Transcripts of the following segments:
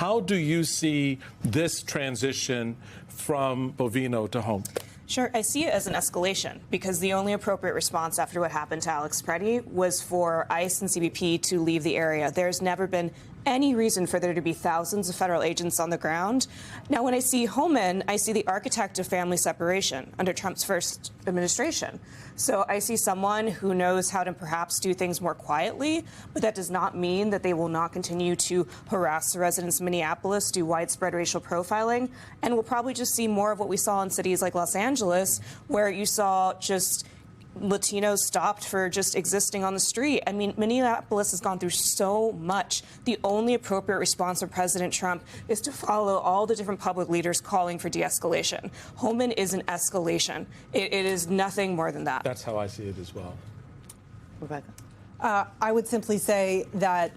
How do you see this transition from Bovino to home? Sure, I see it as an escalation because the only appropriate response after what happened to Alex Preddy was for ICE and CBP to leave the area. There's never been any reason for there to be thousands of federal agents on the ground. Now, when I see Homan, I see the architect of family separation under Trump's first administration. So I see someone who knows how to perhaps do things more quietly, but that does not mean that they will not continue to harass the residents of Minneapolis, do widespread racial profiling, and we'll probably just see more of what we saw in cities like Los Angeles, where you saw just Latinos stopped for just existing on the street. I mean, Minneapolis has gone through so much. The only appropriate response of President Trump is to follow all the different public leaders calling for de-escalation. Homan is an escalation. It is nothing more than that. That's how I see it as well. Rebecca? I would simply say that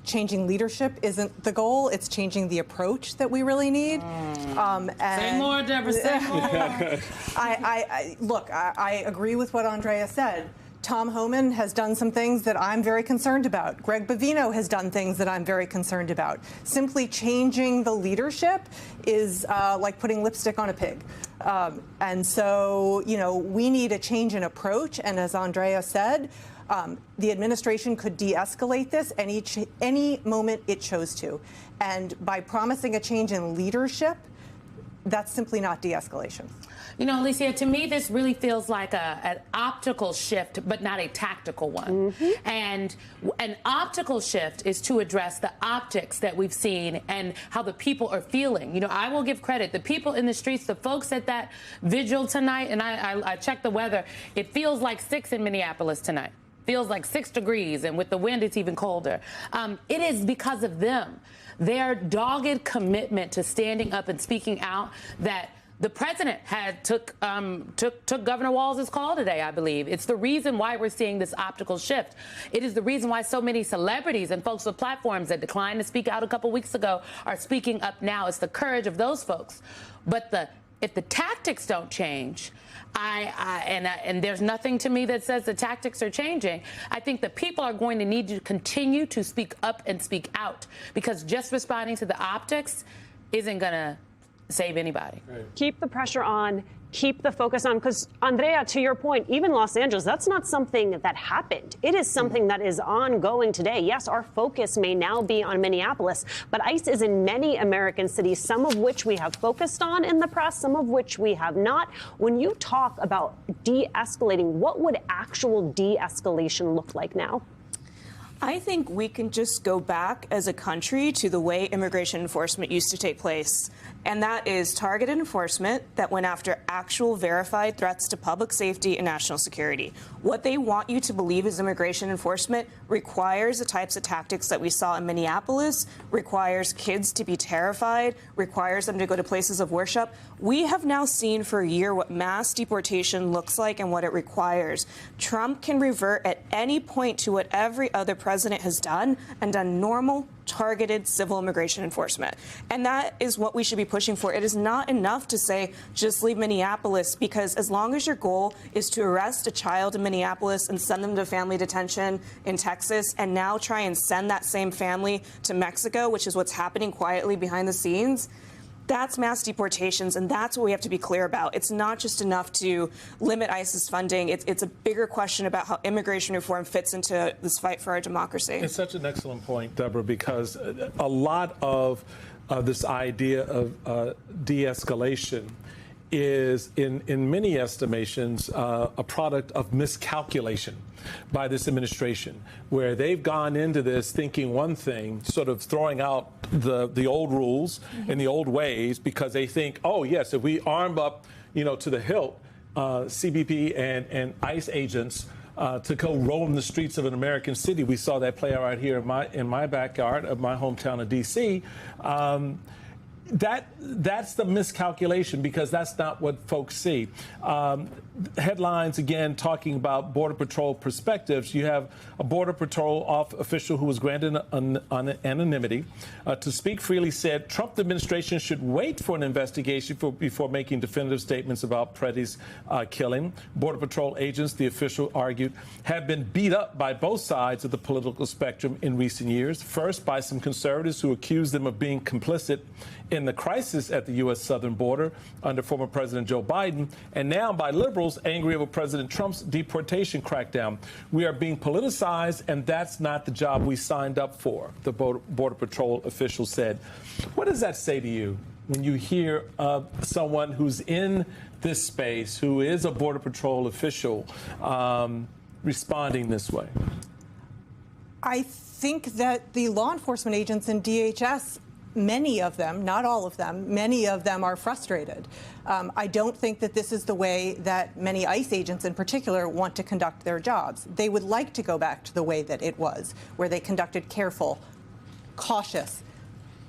changing leadership isn't the goal. It's changing the approach that we really need. Say more, Deborah, say more. Look, I agree with what Andrea said. Tom Homan has done some things that I'm very concerned about. Greg Bovino has done things that I'm very concerned about. Simply changing the leadership is like putting lipstick on a pig. And so, you know, we need a change in approach. And as Andrea said, the administration could de-escalate this any moment it chose to. And by promising a change in leadership, that's simply not de-escalation. You know, Alicia, to me, this really feels like an optical shift, but not a tactical one. And an optical shift is to address the optics that we've seen and how the people are feeling. You know, I will give credit. The people in the streets, the folks at that vigil tonight, and I checked the weather, it feels like 6 in Minneapolis tonight. Feels like 6 degrees, and with the wind, it's even colder. It is because of them. Their dogged commitment to standing up and speaking out that the president took Governor Walz's call today, I believe. It's the reason why we're seeing this optical shift. It is the reason why so many celebrities and folks with platforms that declined to speak out a couple weeks ago are speaking up now. It's the courage of those folks. But if the tactics don't change, and there's nothing to me that says the tactics are changing, I think the people are going to need to continue to speak up and speak out, because just responding to the optics isn't going to save anybody. Right. Keep the pressure on, keep the focus on, because Andrea, to your point, even Los Angeles, that's not something that happened. It is something that is ongoing today. Yes, our focus may now be on Minneapolis, but ICE is in many American cities, some of which we have focused on in the press, some of which we have not. When you talk about de-escalating, what would actual de-escalation look like now? I think we can just go back as a country to the way immigration enforcement used to take place. And that is targeted enforcement that went after actual verified threats to public safety and national security. What they want you to believe is immigration enforcement requires the types of tactics that we saw in Minneapolis, requires kids to be terrified, requires them to go to places of worship. We have now seen for a year what mass deportation looks like and what it requires. Trump can revert at any point to what every other president has done and done normal, targeted civil immigration enforcement. And that is what we should be pushing for. It is not enough to say, just leave Minneapolis, because as long as your goal is to arrest a child in Minneapolis and send them to family detention in Texas, and now try and send that same family to Mexico, which is what's happening quietly behind the scenes, that's mass deportations, and that's what we have to be clear about. It's not just enough to limit ICE's funding. It's a bigger question about how immigration reform fits into this fight for our democracy. It's such an excellent point, Deborah, because a lot of this idea of de-escalation is, in many estimations, a product of miscalculation by this administration, where they've gone into this thinking one thing, sort of throwing out the old rules and the old ways, because they think, oh, yes, if we arm up, to the hilt, CBP and ICE agents to go roam the streets of an American city. We saw that play out right here in my backyard of my hometown of D.C. That's the miscalculation, because that's not what folks see. Headlines again talking about Border Patrol perspectives. You have a Border Patrol official who was granted anonymity to speak freely, said Trump administration should wait for an investigation before making definitive statements about Preddy's killing. Border Patrol agents, the official argued, have been beat up by both sides of the political spectrum in recent years. First, by some conservatives who accused them of being complicit in the crisis at the U.S. southern border under former President Joe Biden, and now by liberals angry over President Trump's deportation crackdown. We are being politicized, and that's not the job we signed up for, the Border Patrol official said. What does that say to you when you hear someone who's in this space, who is a Border Patrol official, responding this way? I think that the law enforcement agents in DHS, many of them, not all of them, many of them are frustrated. I don't think that this is the way that many ICE agents in particular want to conduct their jobs. They would like to go back to the way that it was, where they conducted careful, cautious,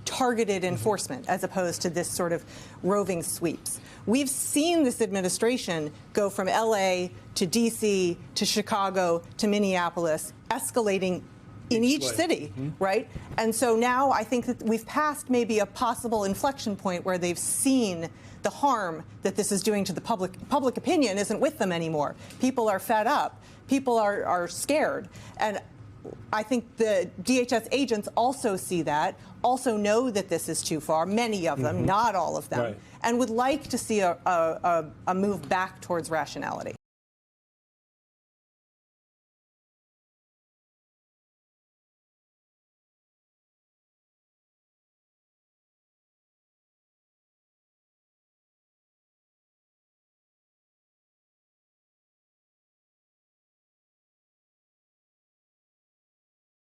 targeted enforcement as opposed to this sort of roving sweeps. We've seen this administration go from LA to DC to Chicago to Minneapolis, escalating in each city, right? And so now I think that we've passed maybe a possible inflection point where they've seen the harm that this is doing to the public. Public opinion isn't with them anymore. People are fed up. People are scared. And I think the DHS agents also see that, also know that this is too far, many of them, not all of them, and would like to see a move back towards rationality.